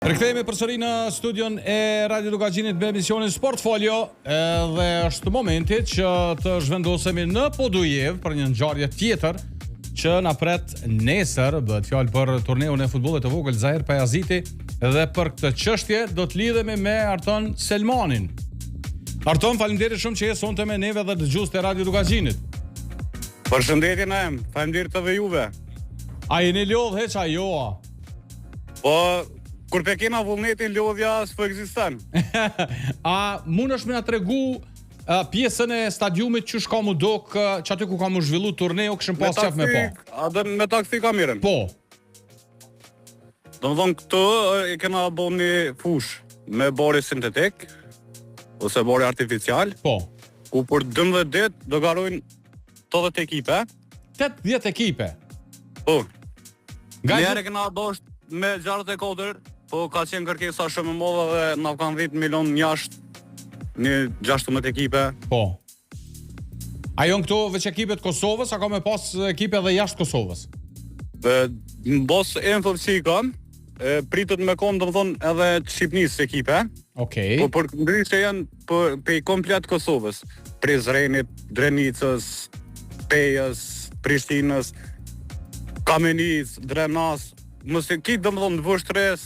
Rikthehemi përsëri në studion e Radio Lugaxhinit me emisionin Sportfolio dhe është momenti që të zhvendosemi në Podujev për një ngjarje tjetër që na pret nesër. Bëhet fjalë për turneun e futbollit të vogël Zahir Pajaziti dhe për këtë çështje do të lidhemi me Arton Selmanin. Arton, faleminderit shumë që je sonte me neve dhe dëgjues të Radio Lugaxhinit. Përshëndetje Naem, faleminderit edhe juve. A jeni lodh heqa joa? Po kur pe kena vullnetin, lodhja s'po ekziston. A mundesh me na tregu pjesën e stadiumit që ka mu dok, që aty ku ka mu zhvillu turneu, këshëm pas qef me po? A dhe me taksi ka mirën? Po. Do më thonë këtë e kena bo një fush me bori sintetik, ose bori artificial, Po. ku për 12 dit do garojnë 80 ekipe. 80 ekipe? Po. Nga Njerë e kena bosht me 64, po ka qenë kërkesa shumë e madhe dhe na kanë 10 milion jashtë një 16 ekipe. Po. A jon këto veç ekipet Kosovës, a ka me pas ekipe edhe jashtë Kosovës? Në bos e në thëllësi kam, pritet me konë do më thonë edhe të Shqipnisë ekipe. Okej. Po për ndryshe janë për komplet Kosovës. Prizrenit, Drenicës, Pejës, Prishtinës, Kamenis, Drenas, mëse kitë do më thonë Vështres,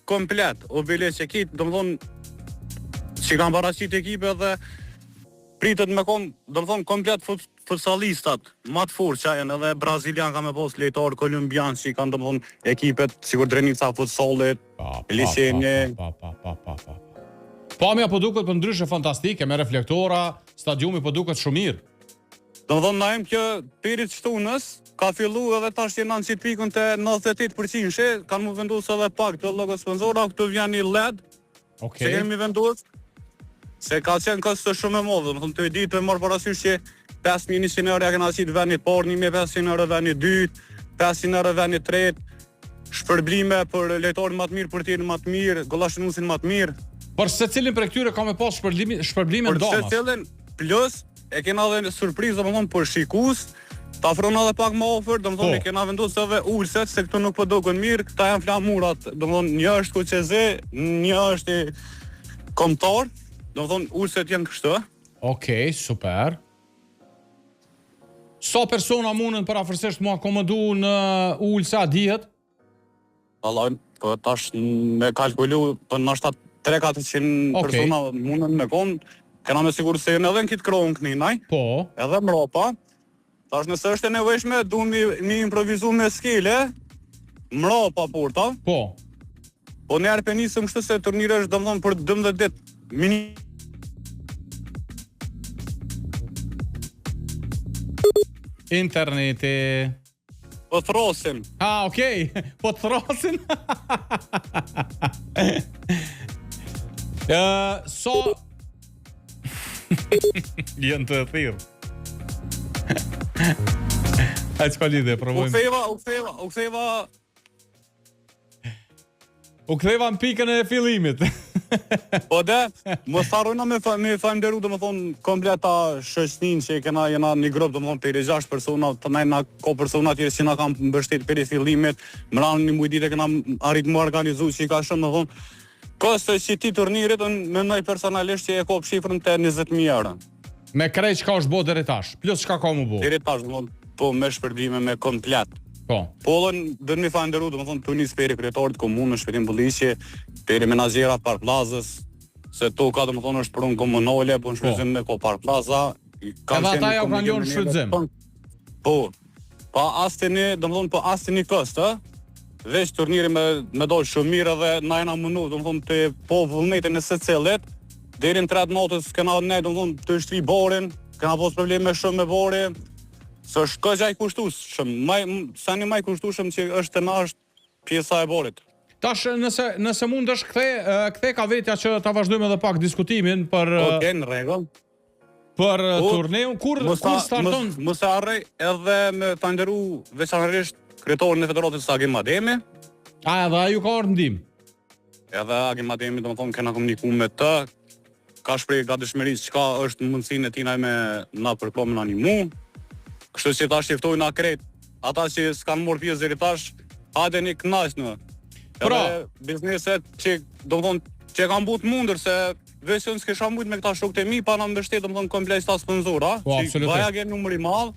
komplet, Obileq e kitë do më thonë që kanë paraqit ekipe dhe pritet me konë, do më thonë komplet futsalistat, ma të furë që janë edhe Brazilian ka me pos lejtar, Kolumbian që kanë do më thonë ekipet, sigur Drenica futsalit, Lisenje. Pamja po duket për ndryshe fantastike, me reflektora, stadiumi po duket shumë mirë. Do më thonë Naem që pirit shtunës, ka fillu edhe tash jena në qitë pikën të 98%, kanë mu vendus edhe pak të logo sponsora, këtu vjen një LED, Okej. që kemi vendus, se ka qenë kësë shumë e modë, më thonë të i ditë të marrë parasysh që 5.100 euro ja kena qitë venit parë, 1.500 euro venit dytë, 500 euro venit tretë, shpërblime për lejtorin më të mirë, për tjerën më të mirë, gollashënuesin më të mirë. Për se cilin për këtyre ka me pas shpërblime Për damas? se cilin plus, e kena dhe surprizë, do më thonë për shikus, ta afrona edhe pak më ofër, do më thonë, Po. e kena vendosur edhe ulset, se këtu nuk po duken mirë, këta janë flamurat, do më thonë, një është kuqeze, një është i kombëtar, do më thonë, ulset janë kështu. Okej, super. Sa persona mundën për afërsisht mu akomodu në ulse, a dihet? Allah, po tash me kalkulu, për nashta 300-400 Okej. persona mundën me konë, kena me sigur se në edhe në kitë kronë këninaj, Po. edhe mropa. Tash nëse është e nevojshme, du mi improvizu me skele, mropa porta, Po. po njerë për nisëm kështu se turnire është dëmdhën për 12 dit, mini... Interneti. Po throsim. Okej. Po të throsin? So... Jënë të thirë. A që ka lidhe, provojmë. U ktheva në pikën e fillimit. Po dhe, më tharojna me falenderu, do më thonë, kompleta shoqnin që jena një grup, do më thonë, për 6 persona, të najna ko persona tjere që na kam mbështet për i fillimit, më ranë një mujdit e kena arrit më organizu që i ka shumë, më thonë, kësë që ti turnirit, me nëj personalisht që e kop shifrën të 20.000 euro. Me krej që ka është bo deri tash, plus që ka mu bo. Deri tash, do më thonë, po me shpërblime me komplet. Po. Po dhe një falenderu, do më thonë, të një speri kretarit komunë, shperim pëllisje, peri menagjerat Park Plazës, se to ka, do më thonë, është prunë komunale, po në shfrydzim me ko Park Plaza. Edhe ata ja kanë ljonë shfrydzim. Po, pa asti një, do më thonë, po asti një këstë, veç turniri me dojë shumë mirë edhe na jena mënu, do më thonë, të po vullnetin e se celet, deri në 3 natës kena ne, do më thonë, të shtri borin, kena pos probleme shumë me borin, së është këgja i kushtushëm, sa një maj kushtushëm që është të na është pjesa e borit. Tash, nëse mund është kthe ka vetja që ta vazhdojmë edhe pak diskutimin për Në rregull. Për turneun, kur starton? Mos e harrej edhe me ta nderu veçanërisht kryetorin e Federatës Agim Ademi. Edhe ai ju ka ardhur ndim. Edhe Agim Ademi, domethënë, kena komunikuar me të, ka shpreh gatishmërisë çka është mundësinë e tina me na përkohë na animu. Kështu që tash ftojnë na krejt ata që s'kanë marrë pjesë deri tash, hajde një kënaqnë. Edhe bizneset që që kanë but mundër se veç unë s'kisha mujt me këta shokët e mi pa na mbështet domethënë komplet sta sponsora, që vaja gjen numër i madh,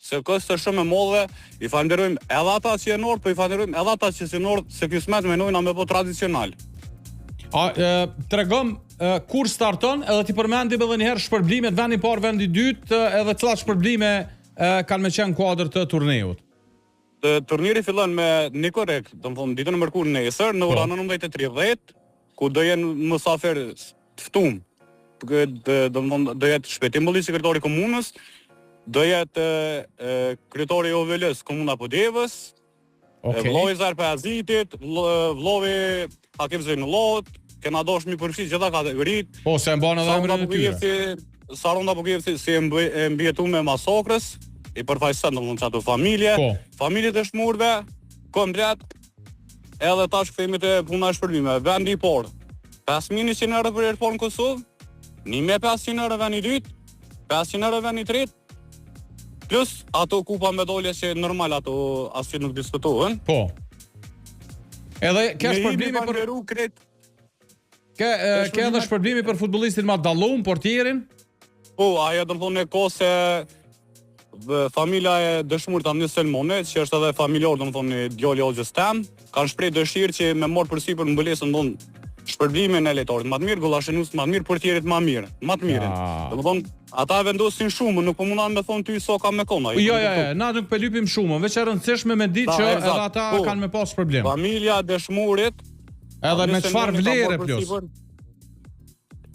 se kostë shumë e madhe. I falenderojmë edhe ata që janë nord, po i falenderojmë edhe ata që janë nord se ky smet menojnë me po tradicional. Tregom kur starton edhe ti përmendim edhe një herë shpërblimet vendi i parë, vendi i dytë, edhe cilat shpërblime kanë me qenë kuadër të turneut. Turniri fillon me një korrekt, domethënë ditën e mërkurë nesër në orën 19:30, ku do jenë mysafir të ftuar. Domethënë do jetë Shpëtimbulli, sekretari i komunës, do jetë kryetari i OVL-s komuna Podjevës, vlloi Zarpazitit, vlloi Hakim Zejnullot, kena dosh mi përfshi gjitha kategoritë. Po, se e mban edhe emrin e tyre. Sarunda Bugevci si e mbjetu me masakrës, i përfaqëson domethënë çato familje, familje të shmurve, komplet. Edhe tash kthehemi te puna e shpërblimeve. Vendi i parë, 5.100 euro për herë parë në Kosovë, 1.500 euro vendi i dytë, 500 euro vendi i tretë, plus ato kupa medalje që normal ato asnjë nuk diskutohen. Po. Edhe ke shpërblimi për Ke edhe shpërblimi për futbollistin Madallum, portierin? Po, ajo domethënë ka se familja e dëshmurit Amnis Selmone, që është edhe familjar domethënë djali i Hoxhës tem, kanë shpreh dëshirë që me marr përsipër mbulesën shpërblimin e lejtorit më të mirë, gollashenus më të mirë, portierit më mirë, më të mirën. Domethënë ata vendosin shumë, nuk po mundan me thon ty so ka me kona. Jo, na nuk po lypim shumë, veç e rëndësishme me ditë që edhe ata kanë me pas problem. Familja e dëshmurit edhe me çfarë vlere plus.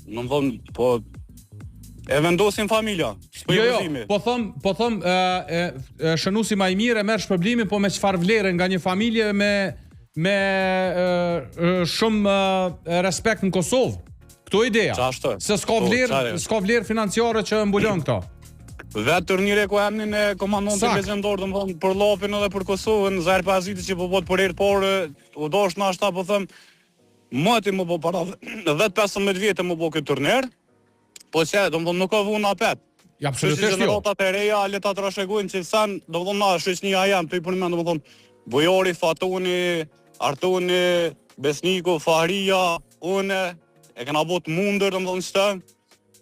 Domethënë po e vendosin familja. Po them shënusi më i mirë merr shpërblimin, po me çfarë vlere nga një familje me shumë respekt në Kosovë. Këto ideja. Se s'ka vlerë financiare që mbulon këto. Vetë turnire ku emnin e komandantit legjendor, domethënë për Llapin edhe për Kosovën, Zarpazitit që po bëhet për herë parë, u dosh na ashta po them, moti më po para 10-15 vjetë më po këtë turner. Po që, domethënë nuk ka vënë apet. Ja, absolutisht jo. Gjeneratat e reja le ta trashëgojnë që san, domethënë na shoqënia jam, të i përmend domethënë Bujori, Fatuni, Artuni, Besniku, Fahria, une e kena bot mundër domethënë çta.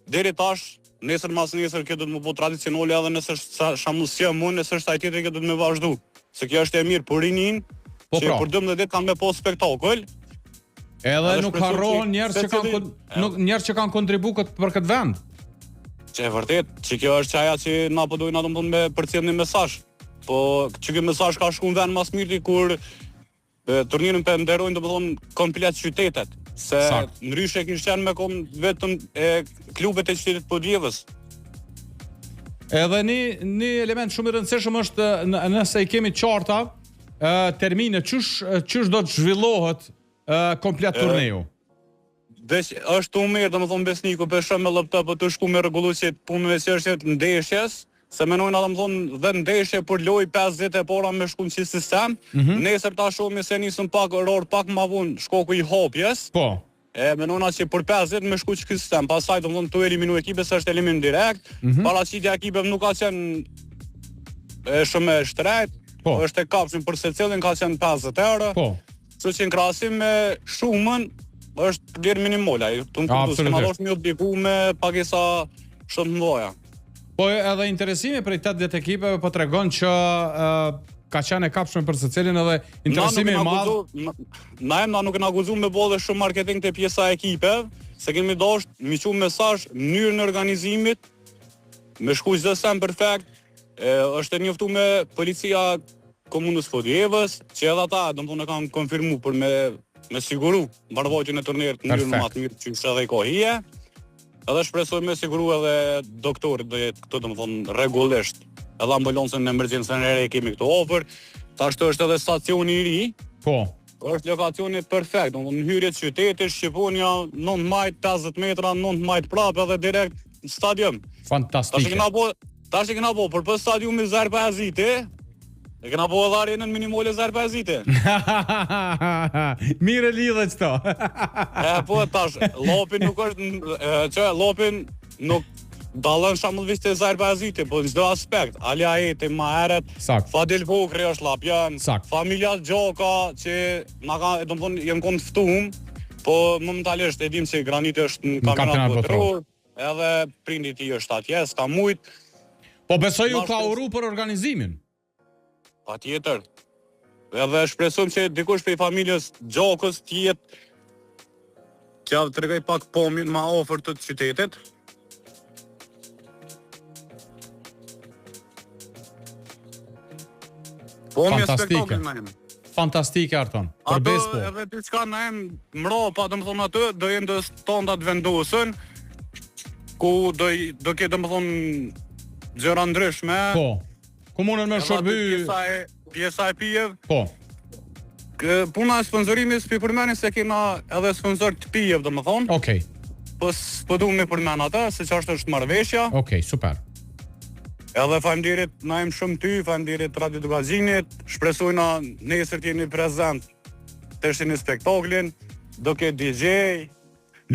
Deri tash, nesër mas nesër kjo do të më bëj tradicionale edhe nëse është shamulsia mund, nëse është ai tjetri që do të më vazhdu. Se kjo është e mirë për rinin, që për 12 ditë kanë me pas spektakull. Edhe nuk harrohen njerëz që kanë kontribuar për këtë vend. Që e vërtet, që kjo është çaja që na po dojnë domethënë me përcjell një mesazh. Po që ky mesazh ka shkuar në vend mas mirë kur turnirin për nderojnë domethënë komplet qytetet. Se ndryshe kishte qenë me vetëm klubet e qytetit Podjevës. Edhe një element shumë i rëndësishëm është nëse i kemi qarta termine çysh do të zhvillohet komplet turneu. Është mirë domethënë Besniku për shkak me LPT po të shku me rregulluesit punëve që është ndeshjes, se menojnë domethënë dhe ndeshje për lojë 50 e para me shkuën si sistem. Nesër ta shohim se nisën pak oror pak më vonë shkoku i hopjes. Po. Menojnë që për 50 me shku ky sistem, pastaj domethënë tu eliminu ekipe se është eliminim direkt. Paraqitja e ekipeve nuk ka qenë shumë e shtrenjtë. Po. Është e kapshëm për secilin ka qenë 50 euro. Po. Kështu që në krahasim me shumën është vlerë minimale. Absolutisht. Më obligu me pagesa shumë të mëdha. Po edhe interesimi për 80 ekipeve po tregon që ka qenë e kapshme për secilin edhe interesimi i madh. Na nuk na akuzuar me bollë shumë marketing te pjesa e ekipeve, se kemi dashur mi çu mesazh mënyrën e organizimit, me shku çdo sa perfekt. Është e njoftuar me policia komunës Podjevës, që edhe ata domethënë kanë konfirmuar për me siguru mbarvojtjen e turnerit në mënyrë më të mirë që është edhe kohëje. Edhe shpresoj me siguru edhe doktorit do jetë këtu domethënë rregullisht. Edhe ambulancën e emergjencën e re kemi këtu ofër. Tash është edhe stacioni i ri. Po. Është lokacioni perfekt, domethënë hyrje të qytetit, Shqiponia 9 majt 50 metra, 9 majt prapë edhe direkt në stadium. Fantastike. Tash e kena po për stadiumi Zarpaziti. E kena po edhe arenën minimale Zarpaziti. Mire lidhe qëto. Po tash, Llapin nuk është, Llapin nuk dallon shembull te Azerbajdhani, po në çdo aspekt. Ali Ajeti më herët, Sakt. Fadil Bokri është llapjan, Sakt. familja Gjoka që na ka, domethënë jam kon ftuar, po momentalisht e dim se Graniti është në kampionat botror, edhe prindi i tij është atje, s'ka mujt. Po besoj ju ka uru për organizimin. Patjetër. Edhe shpresojmë që dikush prej familjes Gjokës të jetë që të tregoj pak pomjen më afër të qytetit. Pomje spektakl na jem. Fantastike Arton. Ato Përbes po. edhe diçka na jem mrapa, domethënë aty do jenë të standat vendosen ku do ketë domethënë gjëra ndryshme. Po. Ku mundën me shërby. Pjesa e pijev. Po. Puna e sponsorimit s'pi përmeni se kena edhe sponsor të pijev, domethënë. Okej. Po du me përmen ata, se që është marrëveshja. Okej, super. Edhe faleminderit na jem shumë ty, faleminderit Radio Dugazinit. Shpresojna nesër të jeni prezant të shihni spektaklin, do ketë DJ.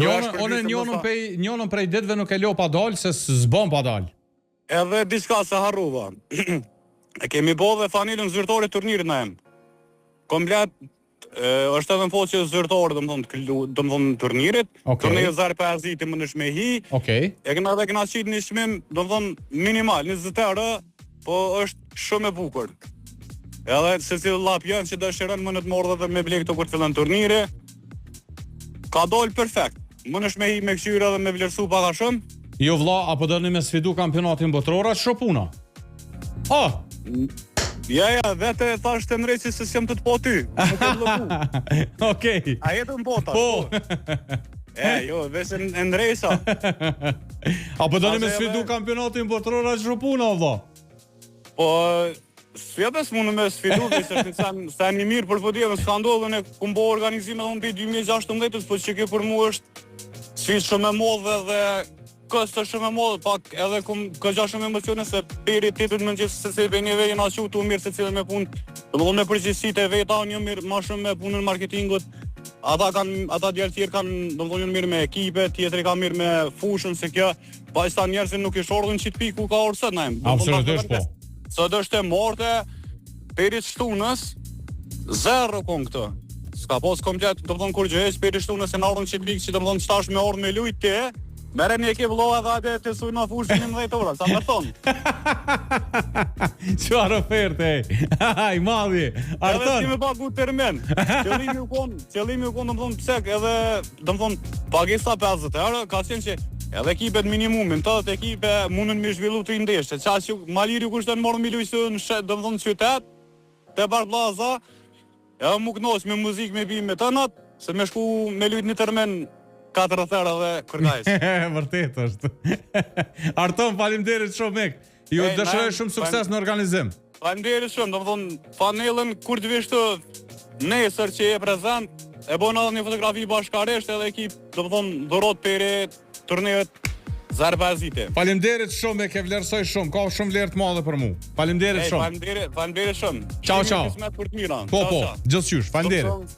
Njënën prej ditëve nuk e lo pa dal, se s'bën pa dal. Edhe diçka se harrova. E kemi bërë dhe fanelën zyrtare të turnirit na jem. Komplet është edhe në foqe zyrtare, domethënë turnirit. Turniri Azerbajdhani më nësh me hi. Okej. E kena qitë një çmim, domethënë minimal, 20 euro, po është shumë e bukur. Edhe secili llap janë që dëshiron më në të morë dhe me blek këto kur të fillon turniri. Ka dalë perfekt. Më nësh me hi me këshyra dhe me vlerësu pak a shumë. Jo vlla, apo doni me sfidu kampionatin botror atë shopuna? Ja, vete thash të ndrejtë se s'jam të po ty. Nuk e bloku. Okej. A jetë në bota? Po. Jo, vesh në ndrejsa. Apo doni me sfidu kampionatin botror atë shopuna, vlla? Po, s'vjetës mundu me sfidu, dhe se një mirë për pëtje, s'ka ndodhë në kumbo organizime dhe unë për 2016, po që ke për mu është sfidë shumë e modhe dhe kështë shumë e modhe, pak edhe ka gja shumë emocione se peri titut më në gjithë se se njëve jena që u mirë se cilë me punë, dhe me përgjithësit e veta, një mirë ma shumë me punën marketingut, ata djerë tjerë kanë një mirë me ekipe, tjetëri ka mirë me fushën, se kjo, pa i sta njerëzin nuk ish ordhën qitë piku ka orësët na jem. Absolutisht po. Sot është e morte, perit shtunës, 0 kon këtë. Ska pos komplet, kur gjëheq perit shtunës e në ordhën qitë pikë, që qëtash me ordhën me lujt te, mere një ke vloha dhe ate të suj në fushën 11 ora, sa me thonë. Qëar oferte, i madhi. Edhe si me pagu termen. Qëllimi u konë, psek, edhe, pagesa 50 euro, ka qenë që edhe ekipet minimumin, të ekipe mundën me zhvillu të indeshte. Qa që Maliri kushtë në morën me lujtë në qytet, të bar plaza, edhe mu kënosh me muzikë me bim me tënat, se me shku me lujtë një termen 4 thera dhe kërkajsh. Vërtet është. Arton, faleminderit shumë mik. Ju dëshiroj shumë sukses në organizim. Faleminderit shumë, panelën kur të vish të nesër që je prezent, e bën edhe një fotografi bashkaresht edhe ekip, dhurot pere turnirit Azerbajdhani. Faleminderit shumë, e ke vlerësoj shumë, ka shumë vlerë të madhe për mu. Faleminderit shumë. Faleminderit shumë. Ciao. Po, gjithësqysh, faleminderit.